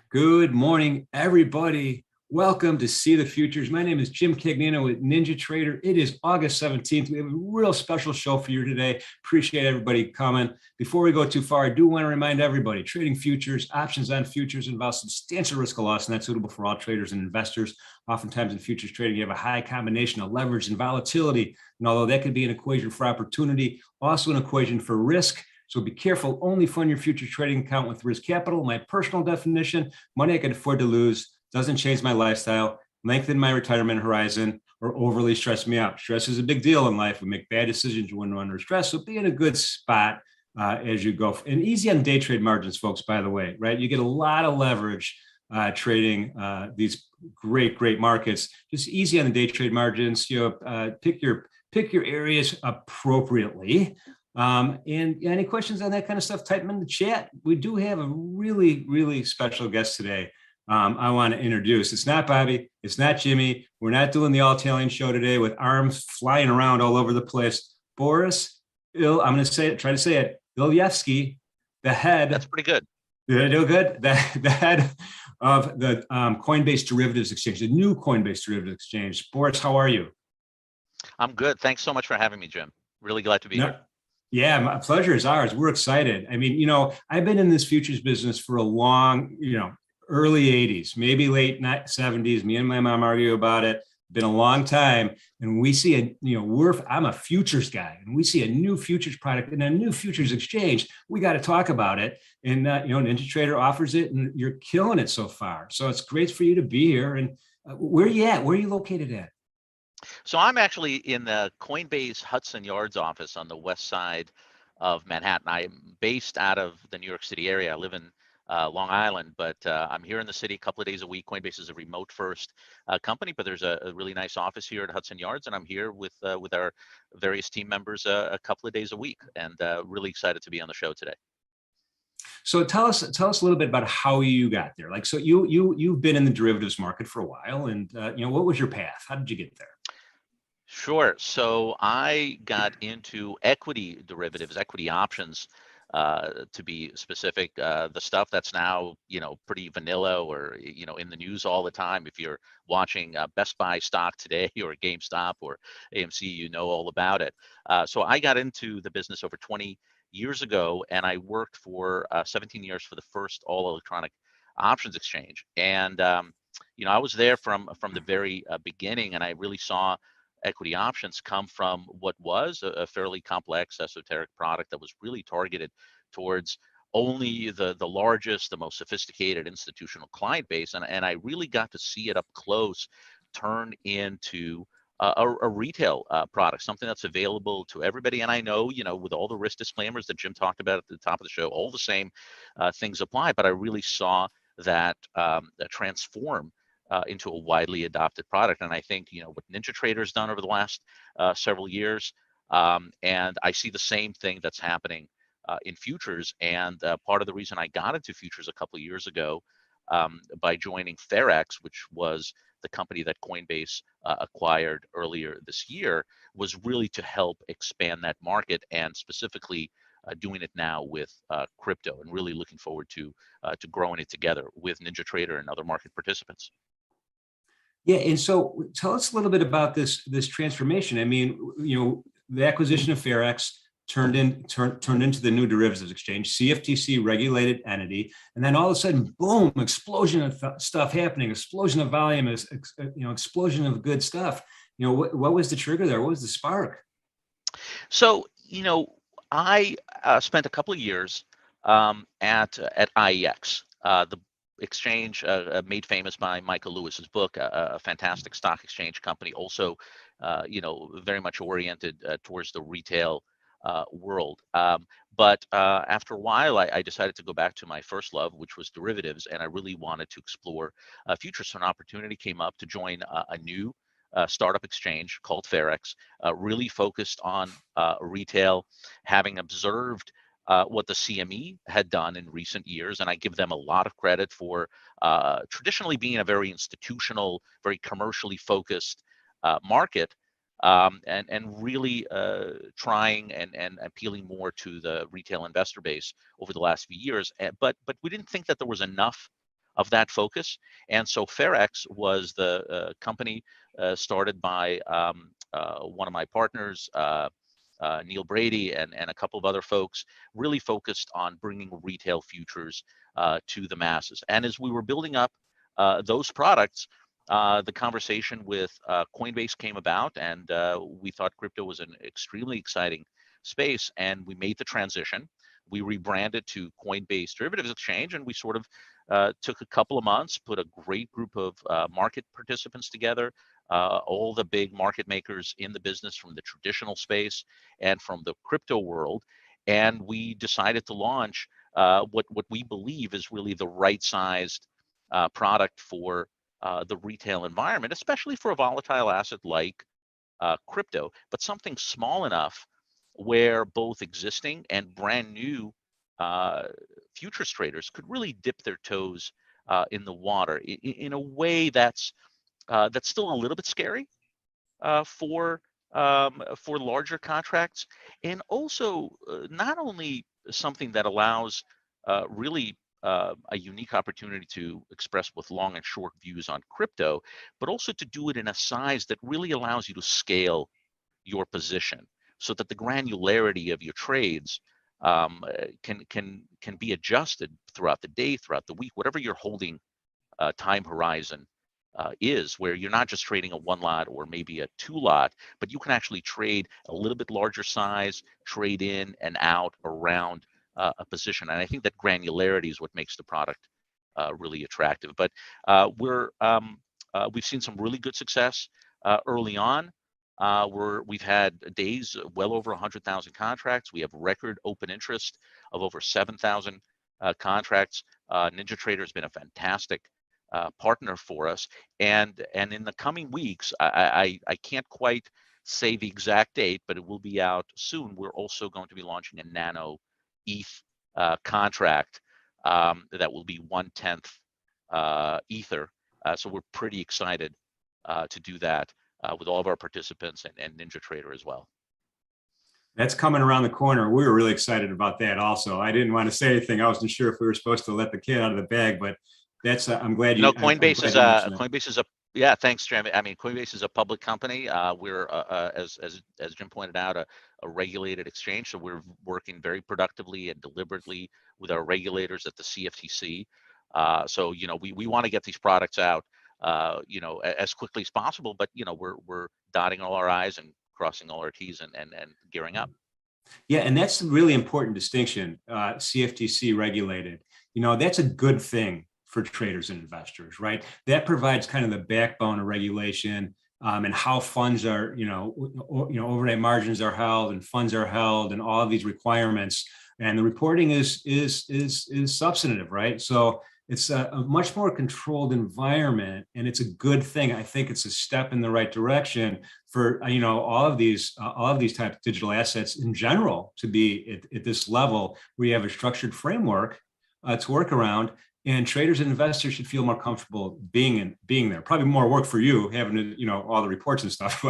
Good morning, everybody. Welcome to See the Futures. My name is Jim Cagnino with NinjaTrader. It is August 17th. We have a real special show for you today. Appreciate everybody coming. Before we go too far, I do want to remind everybody, trading futures, options on futures involves substantial risk of loss, and that's suitable for all traders and investors. Oftentimes in futures trading, you have a high combination of leverage and volatility. And although that could be an equation for opportunity, also an equation for risk. So be careful, only fund your future trading account with risk capital. My personal definition, money I can afford to lose, doesn't change my lifestyle, lengthen my retirement horizon, or overly stress me out. Stress is a big deal in life. We make bad decisions when we're under stress. So be in a good spot as you go. And easy on day trade margins, folks, by the way, right? You get a lot of leverage trading these great markets. Just easy on the day trade margins. Pick your areas appropriately. And any questions on that kind of stuff, type them in the chat. We do have a really special guest today. I want to introduce. It's not Bobby. It's not Jimmy. We're not doing the all-Italian show today with arms flying around all over the place. Boris, I'm going to say it, try to say it, Ilyevsky, the head. That's pretty good. Did I do good? The head of the Coinbase Derivatives Exchange, the new Coinbase Derivatives Exchange. Boris, how are you? I'm good. Thanks so much for having me, Jim. Really glad to be here. Yeah, my pleasure is ours. We're excited. I mean, I've been in this futures business for a long, early 80s, maybe late 70s. Me and my mom argue about it. Been a long time. And we see I'm a futures guy, and we see a new futures product and a new futures exchange. We got to talk about it. And, NinjaTrader offers it, and you're killing it so far. So it's great for you to be here. And where are you at? Where are you located at? So I'm actually in the Coinbase Hudson Yards office on the west side of Manhattan. I'm based out of the New York City area. I live in Long Island, but I'm here in the city a couple of days a week. Coinbase is a remote first company, but there's a really nice office here at Hudson Yards, and I'm here with our various team members a couple of days a week, and really excited to be on the show today. So tell us a little bit about how you got there. Like, so you've been in the derivatives market for a while, and what was your path? How did you get there? Sure. So I got into equity derivatives, equity options, to be specific. The stuff that's now, pretty vanilla or, in the news all the time. If you're watching Best Buy stock today or GameStop or AMC, you know all about it. So I got into the business over 20 years ago, and I worked for 17 years for the first all electronic options exchange. And, I was there from the very beginning, and I really saw equity options come from what was a fairly complex esoteric product that was really targeted towards only the largest, the most sophisticated institutional client base. And I really got to see it up close turn into a retail product, something that's available to everybody. And I know, with all the risk disclaimers that Jim talked about at the top of the show, all the same things apply, but I really saw that transform into a widely adopted product. And I think, what NinjaTrader has done over the last several years, and I see the same thing that's happening in futures. And part of the reason I got into futures a couple of years ago by joining Ferex, which was the company that Coinbase acquired earlier this year, was really to help expand that market, and specifically doing it now with crypto, and really looking forward to growing it together with NinjaTrader and other market participants. Yeah, and so tell us a little bit about this transformation. I mean, the acquisition of Ferex turned into the new derivatives exchange, CFTC regulated entity, and then all of a sudden, boom, explosion of stuff happening, explosion of volume, explosion of good stuff. What was the trigger there? What was the spark? So, I spent a couple of years at IEX, the exchange made famous by Michael Lewis's book, a fantastic stock exchange company, also, very much oriented towards the retail world. But after a while, I decided to go back to my first love, which was derivatives, and I really wanted to explore futures. So an opportunity came up to join a new startup exchange called Ferex, really focused on retail, having observed what the CME had done in recent years. And I give them a lot of credit for traditionally being a very institutional, very commercially focused market, and really trying and appealing more to the retail investor base over the last few years. But we didn't think that there was enough that focus. And so FairX was the company started by one of my partners, Neil Brady, and a couple of other folks, really focused on bringing retail futures to the masses. And as we were building up those products, the conversation with Coinbase came about, and we thought crypto was an extremely exciting space, and we made the transition. We rebranded to Coinbase Derivatives Exchange, and we sort of took a couple of months, put a great group of market participants together, all the big market makers in the business from the traditional space and from the crypto world, and we decided to launch what we believe is really the right-sized product for the retail environment, especially for a volatile asset like crypto, but something small enough where both existing and brand new uh, futures traders could really dip their toes in the water in a way that's still a little bit scary for larger contracts, and also not only something that allows really a unique opportunity to express both long and short views on crypto, but also to do it in a size that really allows you to scale your position so that the granularity of your trades can be adjusted throughout the day, throughout the week, whatever you're holding time horizon is, where you're not just trading a one lot or maybe a two lot, but you can actually trade a little bit larger size, trade in and out around a position. And I think that granularity is what makes the product really attractive. But we've seen some really good success early on. We've had days well over 100,000 contracts. We have record open interest of over 7,000 contracts. NinjaTrader has been a fantastic partner for us, and in the coming weeks, I can't quite say the exact date, but it will be out soon. We're also going to be launching a Nano ETH contract that will be 1/10 Ether. So we're pretty excited to do that with all of our participants and NinjaTrader as well. That's coming around the corner. We were really excited about that also. I didn't want to say anything. I wasn't sure if we were supposed to let the kid out of the bag, but that's, I'm glad you, I'm Coinbase glad is you mentioned that. Coinbase is a yeah. Thanks, Jim. I mean, Coinbase is a public company. We're as Jim pointed out, a regulated exchange. So we're working very productively and deliberately with our regulators at the CFTC. So we want to get these products out as quickly as possible. But we're dotting all our I's and crossing all our T's and gearing up. Yeah, and that's a really important distinction, CFTC regulated. That's a good thing for traders and investors, right? That provides kind of the backbone of regulation, and how funds are, overnight margins are held and funds are held and all of these requirements. And the reporting is substantive, right? So it's a much more controlled environment, and it's a good thing. I think it's a step in the right direction for all of these types of digital assets in general to be at this level where you have a structured framework to work around, and traders and investors should feel more comfortable being there. Probably more work for you having all the reports and stuff,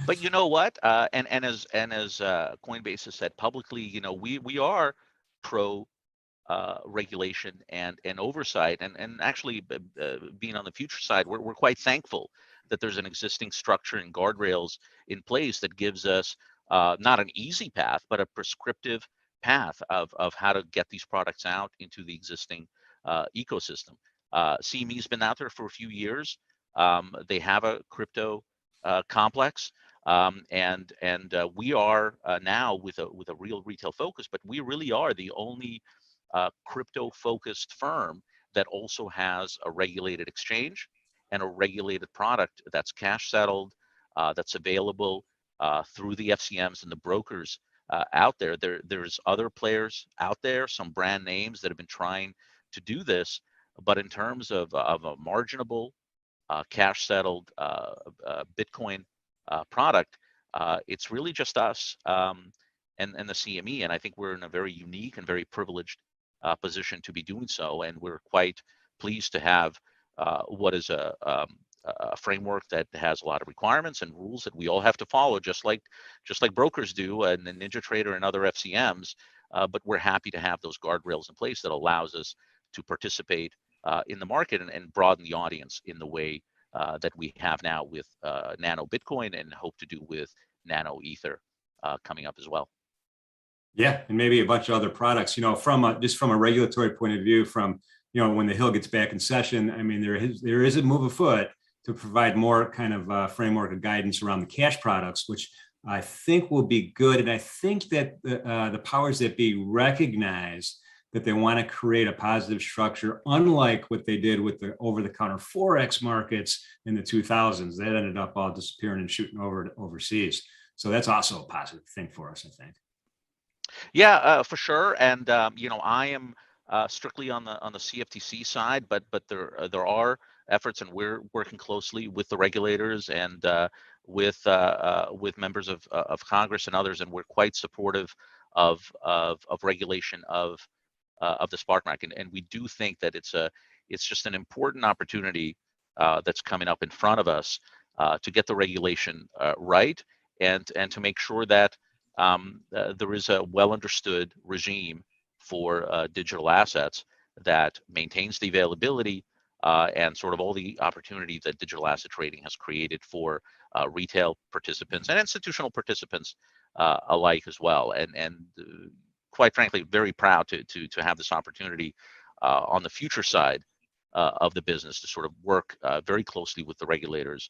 But you know what? And as Coinbase has said publicly, we are pro regulation and oversight, and actually being on the future side, we're quite thankful that there's an existing structure and guardrails in place that gives us not an easy path, but a prescriptive path of how to get these products out into the existing ecosystem. CME has been out there for a few years. They have a crypto complex. And we are now with a real retail focus, but we really are the only crypto-focused firm that also has a regulated exchange and a regulated product that's cash settled, that's available through the FCMs and the brokers out there. There's other players out there, some brand names that have been trying to do this, but in terms of a marginable cash settled Bitcoin product, it's really just us and the CME. And I think we're in a very unique and very privileged position to be doing so. And we're quite pleased to have what is a framework that has a lot of requirements and rules that we all have to follow, just like brokers do and the NinjaTrader and other FCMs. But we're happy to have those guardrails in place that allows us to participate in the market and broaden the audience in the way that we have now with Nano Bitcoin and hope to do with Nano Ether coming up as well. Yeah, and maybe a bunch of other products. Just from a regulatory point of view, from when the Hill gets back in session, I mean, there is a move afoot to provide more kind of framework of guidance around the cash products, which I think will be good. And I think that the powers that be recognize that they want to create a positive structure, unlike what they did with the over-the-counter Forex markets in the 2000s. That ended up all disappearing and shooting over to overseas. So that's also a positive thing for us, I think. Yeah, for sure. And I am strictly on the CFTC side, but there are efforts, and we're working closely with the regulators and with members of Congress and others, and we're quite supportive of regulation of the spark market. And we do think that it's just an important opportunity that's coming up in front of us to get the regulation right and to make sure that there is a well understood regime for digital assets that maintains the availability and sort of all the opportunity that digital asset trading has created for retail participants and institutional participants alike as well. And quite frankly, very proud to have this opportunity on the future side of the business to sort of work very closely with the regulators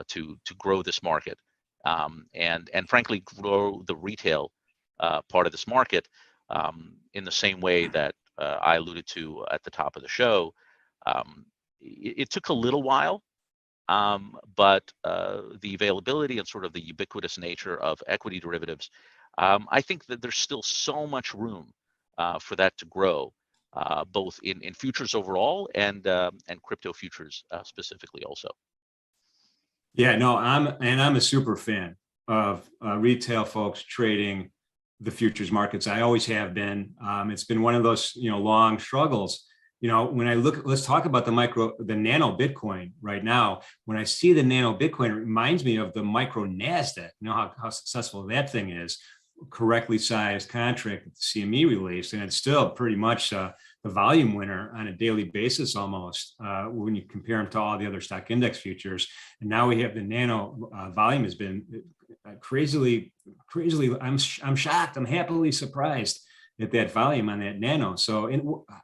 to grow this market and frankly grow the retail part of this market in the same way that I alluded to at the top of the show. It took a little while, but the availability and sort of the ubiquitous nature of equity derivatives, I think that there's still so much room for that to grow, both in futures overall and crypto futures specifically also. Yeah, no, I'm a super fan of retail folks trading the futures markets. I always have been. It's been one of those long struggles. When I look, let's talk about the Nano Bitcoin right now. When I see the Nano Bitcoin, it reminds me of the micro NASDAQ. You know how successful that thing is. Correctly sized contract that the CME released, and it's still pretty much the volume winner on a daily basis almost when you compare them to all the other stock index futures. And now we have the Nano volume has been crazily. I'm shocked. I'm happily surprised at that volume on that Nano. So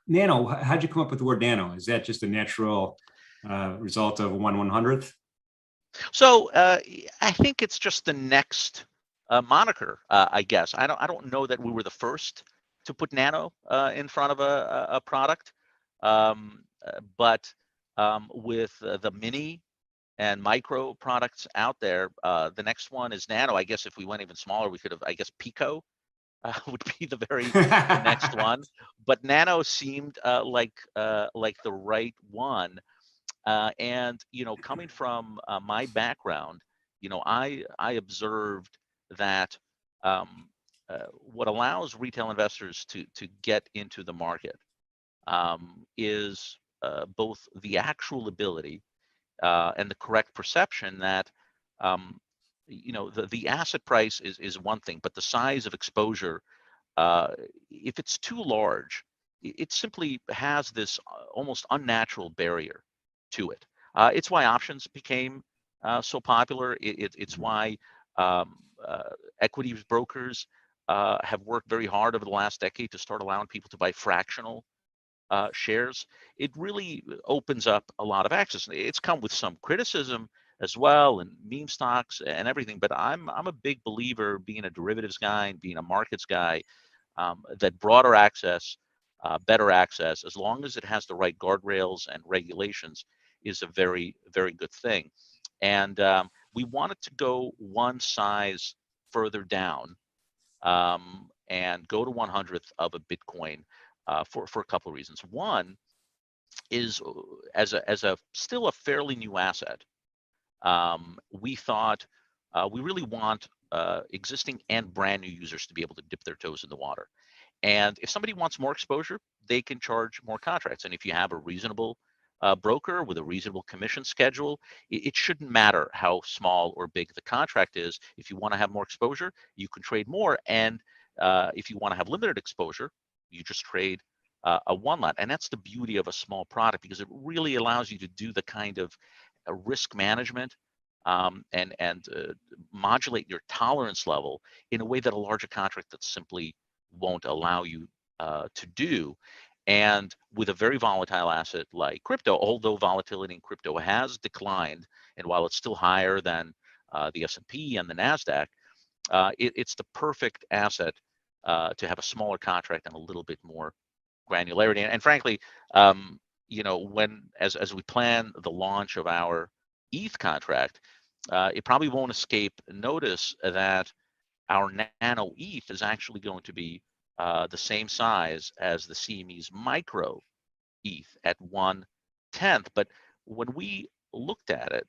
Nano, how'd you come up with the word Nano? Is that just a natural result of 1/100th? So I think it's just the next moniker, I guess. I don't know that we were the first to put Nano in front of a product, but with the mini and micro products out there, the next one is Nano. I guess if we went even smaller, we could have, I guess, Pico would be the next one. But Nano seemed like the right one. And coming from my background, I observed that what allows retail investors to get into the market is both the actual ability and the correct perception that the asset price is one thing, but the size of exposure, if it's too large, it simply has this almost unnatural barrier to it. It's why options became so popular. It's why equities brokers have worked very hard over the last decade to start allowing people to buy fractional shares. It really opens up a lot of access. It's come with some criticism as well, and meme stocks and everything. But I'm a big believer, being a derivatives guy and being a markets guy, that broader access, better access, as long as it has the right guardrails and regulations, is a very, very good thing. And we wanted to go one size further down and go to 1/100th of a Bitcoin for a couple of reasons. One is as a still a fairly new asset, we thought we really want existing and brand new users to be able to dip their toes in the water. And if somebody wants more exposure, they can charge more contracts. And if you have a reasonable broker with a reasonable commission schedule, it shouldn't matter how small or big the contract is. If you want to have more exposure, you can trade more. And if you want to have limited exposure, you just trade a one lot. And that's the beauty of a small product, because it really allows you to do the kind of risk management and modulate your tolerance level in a way that a larger contract that simply won't allow you to do. And with a very volatile asset like crypto, although volatility in crypto has declined, and while it's still higher than the S&P and the NASDAQ, it's the perfect asset to have a smaller contract and a little bit more granularity. And frankly, when as we plan the launch of our ETH contract, it probably won't escape notice that our Nano ETH is actually going to be the same size as the CME's micro ETH at 1/10. But when we looked at it,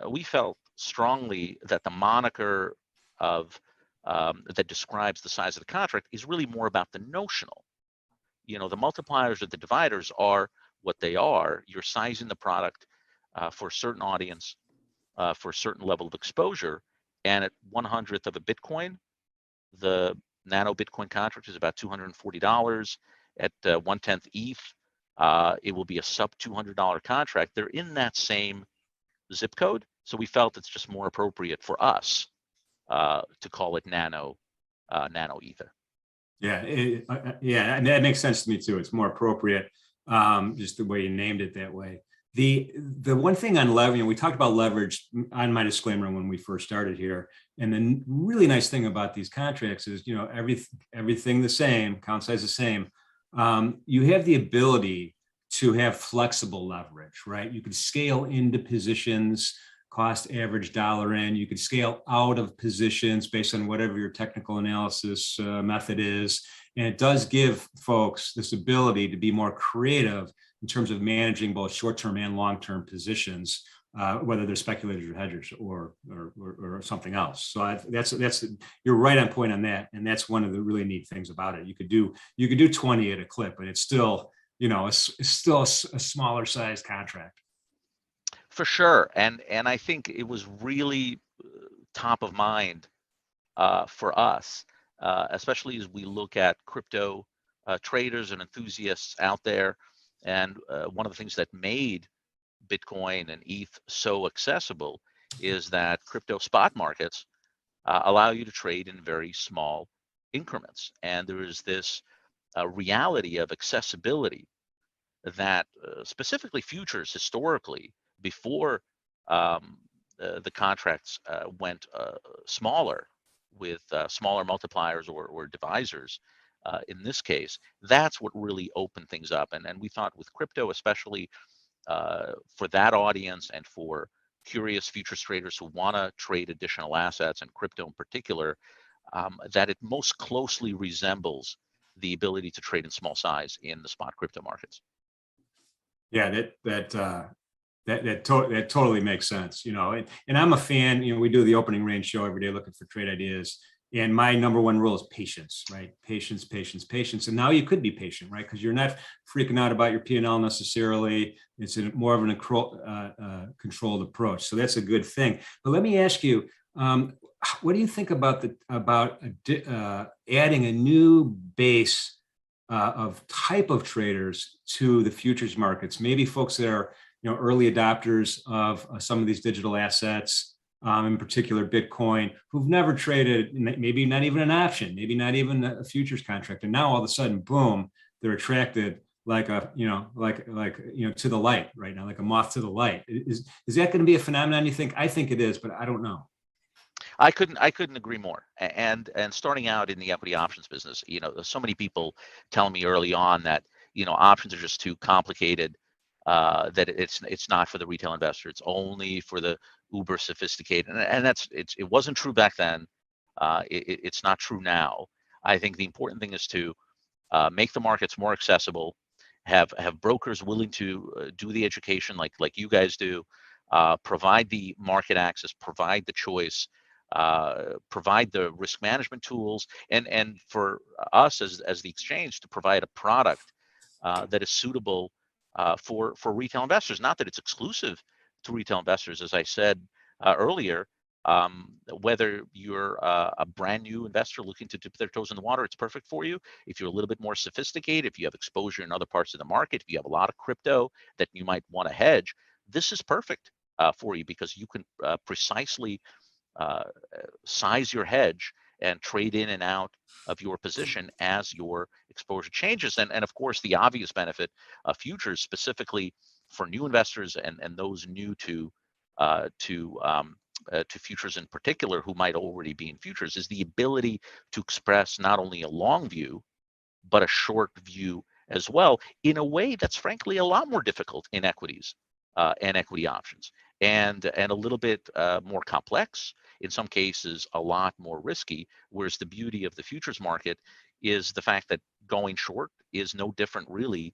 we felt strongly that the moniker of that describes the size of the contract is really more about the notional. The multipliers or the dividers are what they are. You're sizing the product for a certain audience, for a certain level of exposure. And at 1/100th of a Bitcoin, the Nano Bitcoin contract is about $240. At 1/10 ETH, it will be a sub $200 contract. They're in that same zip code. So we felt it's just more appropriate for us to call it Nano Ether. Yeah, yeah, and that makes sense to me too. It's more appropriate, just the way you named it that way. The one thing on leverage, we talked about leverage on my disclaimer when we first started here, and the really nice thing about these contracts is, everything the same, count size the same. You have the ability to have flexible leverage, right? You could scale into positions, cost average dollar in. You could scale out of positions based on whatever your technical analysis method is. And it does give folks this ability to be more creative in terms of managing both short-term and long-term positions, whether they're speculators or hedgers or something else. So that's you're right on point on that, and that's one of the really neat things about it. You could do 20 at a clip, but it's still it's still a smaller size contract. For sure, and I think it was really top of mind for us, especially as we look at crypto traders and enthusiasts out there. And one of the things that made Bitcoin and ETH so accessible is that crypto spot markets allow you to trade in very small increments, and there is this reality of accessibility that specifically futures historically, before the contracts went smaller with smaller multipliers or divisors, in this case, that's what really opened things up. And we thought with crypto, especially for that audience and for curious futures traders who want to trade additional assets, and crypto in particular, that it most closely resembles the ability to trade in small size in the spot crypto markets. Yeah, that totally makes sense, and I'm a fan. We do the opening range show every day looking for trade ideas, and my number one rule is patience, right? Patience, patience, patience. And now you could be patient, right? Because you're not freaking out about your P&L necessarily. It's more of an controlled approach. So that's a good thing. But let me ask you, what do you think about adding a new base of type of traders to the futures markets? Maybe folks that are early adopters of some of these digital assets, in particular Bitcoin, who've never traded, maybe not even an option, maybe not even a futures contract, and now all of a sudden, boom, they're attracted like to the light right now, like a moth to the light. Is that going to be a phenomenon, you think? I think it is, but I don't know. I couldn't agree more. And starting out in the equity options business, so many people telling me early on that options are just too complicated, that it's not for the retail investor. It's only for the uber sophisticated, and it wasn't true back then. It's not true now. I think the important thing is to make the markets more accessible, have brokers willing to do the education like you guys do, provide the market access, provide the choice, provide the risk management tools, and for us as the exchange to provide a product that is suitable for retail investors. Not that it's exclusive to retail investors, as I said earlier. Whether you're a brand new investor looking to dip their toes in the water, it's perfect for you. If you're a little bit more sophisticated, if you have exposure in other parts of the market, if you have a lot of crypto that you might want to hedge, this is perfect for you, because you can precisely uh, size your hedge and trade in and out of your position as your exposure changes. And of course, the obvious benefit of futures, specifically for new investors and those new to futures in particular, who might already be in futures, is the ability to express not only a long view but a short view as well, in a way that's frankly a lot more difficult in equities and equity options, and a little bit more complex, in some cases a lot more risky. Whereas the beauty of the futures market is the fact that going short is no different really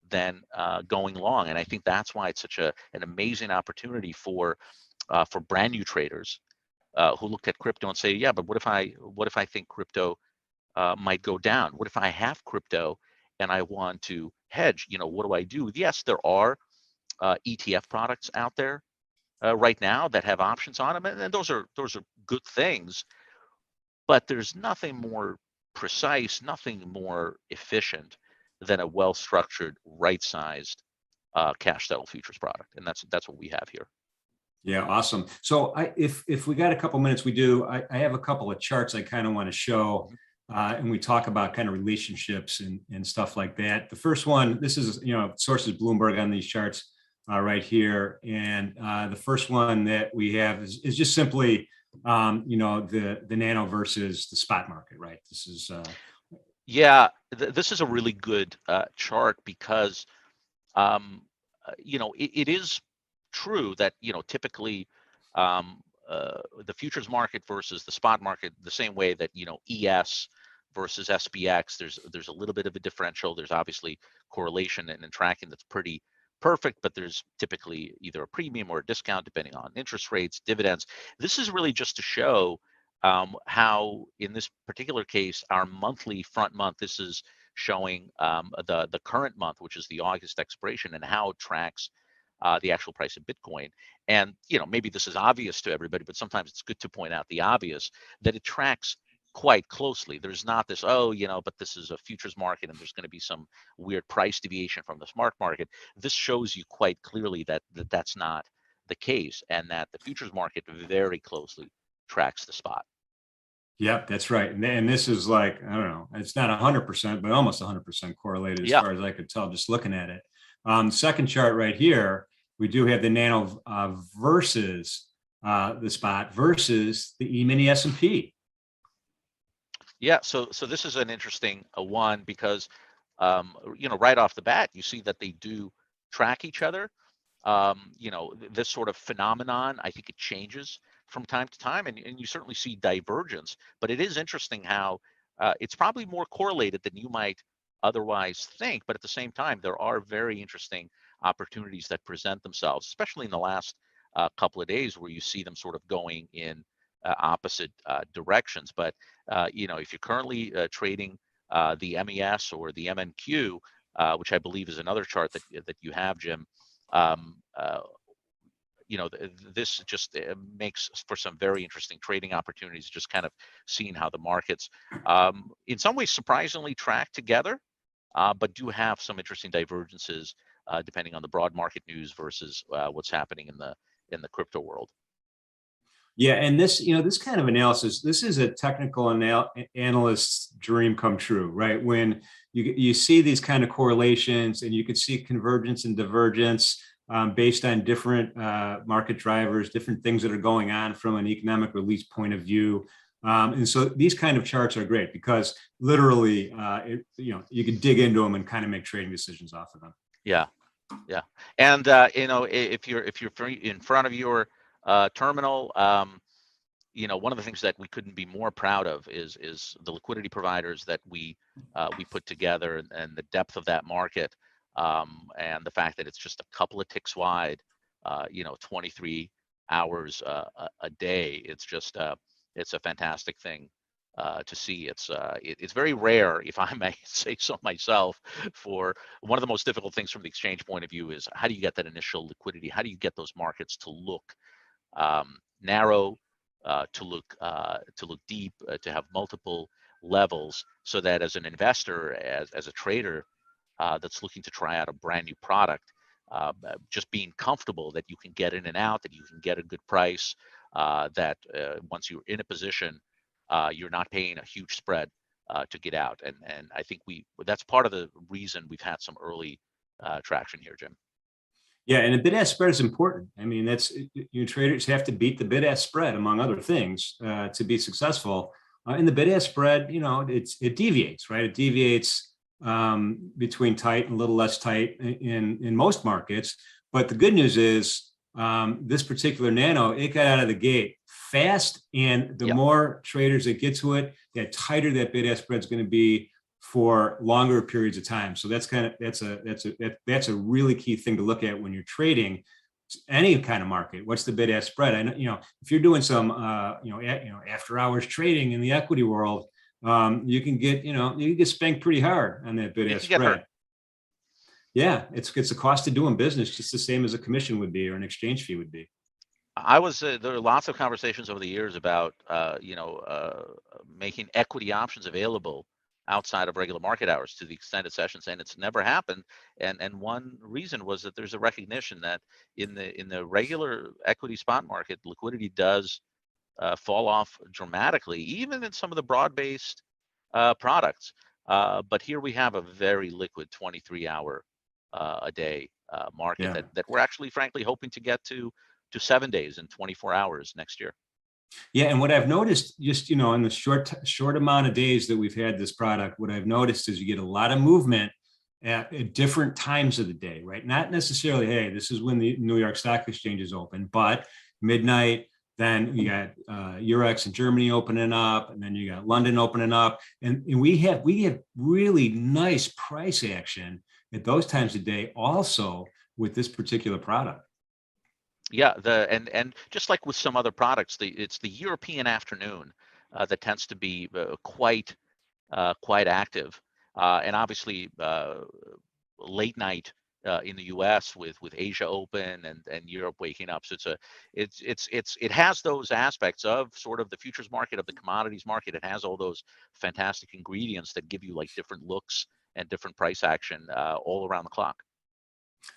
than going long. And I think that's why it's such an amazing opportunity for brand new traders who look at crypto and say, yeah, but what if I think crypto might go down? What if I have crypto and I want to hedge? What do I do? Yes, there are ETF products out there right now that have options on them, and those are good things. But there's nothing more precise, nothing more efficient than a well-structured, right-sized cash settle futures product, and that's what we have here. Yeah, awesome. So if we got a couple minutes, we do. I have a couple of charts I kind of want to show, and we talk about kind of relationships and stuff like that. The first one, this is sources Bloomberg on these charts right here, and the first one that we have is just simply the nano versus the spot market, right? This is Yeah, this is a really good chart, because it is true that typically the futures market versus the spot market, the same way that ES versus SPX, there's a little bit of a differential. There's obviously correlation and tracking that's pretty perfect, but there's typically either a premium or a discount depending on interest rates, dividends. This is really just to show how, in this particular case, our monthly front month, this is showing the current month, which is the August expiration, and how it tracks the actual price of Bitcoin. And maybe this is obvious to everybody, but sometimes it's good to point out the obvious, that it tracks quite closely. There's not this, but this is a futures market and there's going to be some weird price deviation from the smart market. This shows you quite clearly that that's not the case, and that the futures market very closely tracks the spot. Yep, that's right. And this is like, I don't know, it's not 100%, but almost 100% correlated as Yeah. far as I could tell just looking at it. Second chart right here, we do have the nano versus the spot versus the E-mini S&P. Yeah, so this is an interesting one, because right off the bat you see that they do track each other. This sort of phenomenon, I think it changes from time to time, and you certainly see divergence. But it is interesting how it's probably more correlated than you might otherwise think. But at the same time, there are very interesting opportunities that present themselves, especially in the last couple of days, where you see them sort of going in opposite directions. But if you're currently trading the MES or the MNQ, which I believe is another chart that you have, Jim, this just makes for some very interesting trading opportunities, just kind of seeing how the markets in some ways surprisingly track together, but do have some interesting divergences depending on the broad market news versus what's happening in the crypto world. Yeah, and this kind of analysis, this is a technical analyst's dream come true, right? When you see these kind of correlations, and you can see convergence and divergence based on different market drivers, different things that are going on from an economic release point of view. And so these kind of charts are great, because literally, you can dig into them and kind of make trading decisions off of them. Yeah, yeah, and if you're in front of your terminal, one of the things that we couldn't be more proud of is the liquidity providers that we put together, and the depth of that market, and the fact that it's just a couple of ticks wide, 23 hours a day. It's just it's a fantastic thing to see. It's very rare, if I may say so myself. For one of the most difficult things from the exchange point of view is, how do you get that initial liquidity? How do you get those markets to look narrow, to look deep, to have multiple levels, so that as an investor, as a trader that's looking to try out a brand new product, just being comfortable that you can get in and out, that you can get a good price, that once you're in a position, you're not paying a huge spread to get out. And I think that's part of the reason we've had some early traction here, Jim. Yeah, and the bid-ask spread is important. I mean, traders have to beat the bid-ask spread, among other things, to be successful. And the bid-ask spread, it deviates, right? It deviates between tight and a little less tight in most markets. But the good news is this particular Nano, it got out of the gate fast, and the more traders that get to it, the tighter that bid-ask spread is going to be for longer periods of time. So that's a really key thing to look at when you're trading any kind of market. What's the bid-ask spread? I know, if you're doing some after hours trading in the equity world, you can get spanked pretty hard on that bid-ask spread. Yeah, it's a cost of doing business, just the same as a commission would be or an exchange fee would be. There are lots of conversations over the years about making equity options available outside of regular market hours to the extended sessions, and it's never happened. And one reason was that there's a recognition that in the regular equity spot market, liquidity does fall off dramatically, even in some of the broad-based products. But here we have a very liquid 23-hour a day market that we're actually, frankly, hoping to get to 7 days and 24 hours next year. Yeah, and what I've noticed, just in the short amount of days that we've had this product, what I've noticed is you get a lot of movement at different times of the day, right? Not necessarily, hey, this is when the New York Stock Exchange is open, but midnight. Then you got Eurex in Germany opening up, and then you got London opening up, and we have really nice price action at those times of day, also with this particular product. Yeah, and just like with some other products, it's the European afternoon that tends to be quite active, and obviously late night in the U.S. with Asia open and Europe waking up. So it has those aspects of sort of the futures market, of the commodities market. It has all those fantastic ingredients that give you like different looks and different price action all around the clock.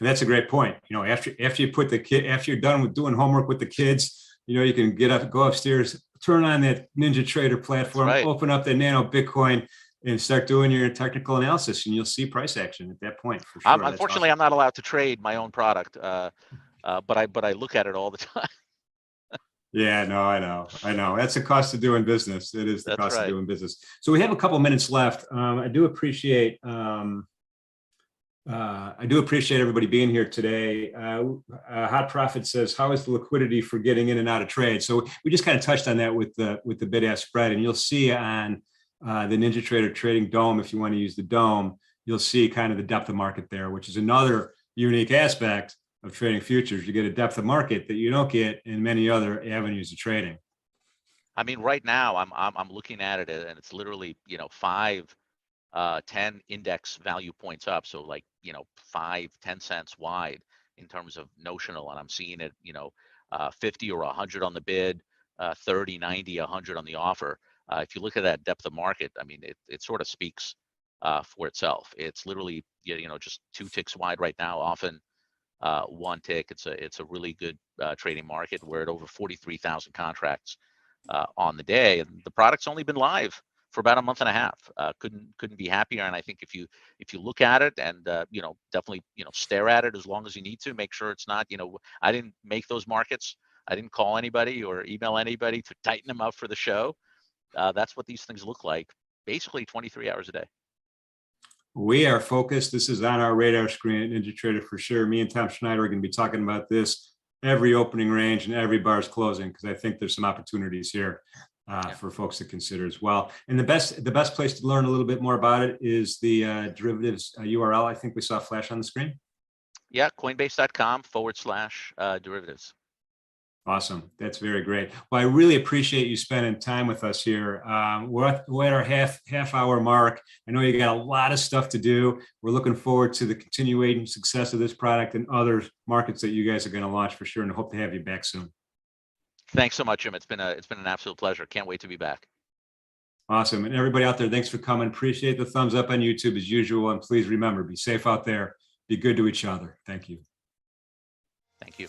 And that's a great point. After you're done with doing homework with the kids, you can go upstairs, turn on that NinjaTrader platform, open up the Nano Bitcoin, and start doing your technical analysis, and you'll see price action at that point for sure. Unfortunately, I'm not allowed to trade my own product, but I look at it all the time. Yeah, no, I know. That's the cost of doing business. It is the cost of doing business. So we have a couple minutes left. I do appreciate everybody being here today. Hot Profit says, how is the liquidity for getting in and out of trade? So we just kind of touched on that with the bid-ask spread, and you'll see on the NinjaTrader Trading Dome, if you want to use the Dome, you'll see kind of the depth of market there, which is another unique aspect of trading futures. You get a depth of market that you don't get in many other avenues of trading. I mean, right now I'm looking at it, and it's literally 5, 10 index value points up. So like 5-10 cents wide in terms of notional, and I'm seeing it 50 or 100 on the bid, 30, 90, 100 on the offer. If you look at that depth of market, I mean, it sort of speaks for itself. It's literally just 2 ticks wide right now, often 1 tick. It's a really good trading market. We're at over 43,000 contracts on the day, and the product's only been live for about a month and a half. Couldn't be happier. And I think if you look at it and definitely stare at it as long as you need to, make sure it's not I didn't make those markets. I didn't call anybody or email anybody to tighten them up for the show. That's what these things look like, basically 23 hours a day. We are focused. This is on our radar screen at NinjaTrader for sure. Me and Tom Schneider are going to be talking about this every opening range and every bar's closing, because I think there's some opportunities here for folks to consider as well. And the best place to learn a little bit more about it is the derivatives URL. I think we saw flash on the screen. Yeah, Coinbase.com/derivatives. Awesome. That's very great. Well, I really appreciate you spending time with us here. We're at our half hour mark. I know you got a lot of stuff to do. We're looking forward to the continuing success of this product and other markets that you guys are going to launch for sure, and hope to have you back soon. Thanks so much, Jim. It's been an absolute pleasure. Can't wait to be back. Awesome. And everybody out there, thanks for coming. Appreciate the thumbs up on YouTube as usual. And please remember, be safe out there. Be good to each other. Thank you. Thank you.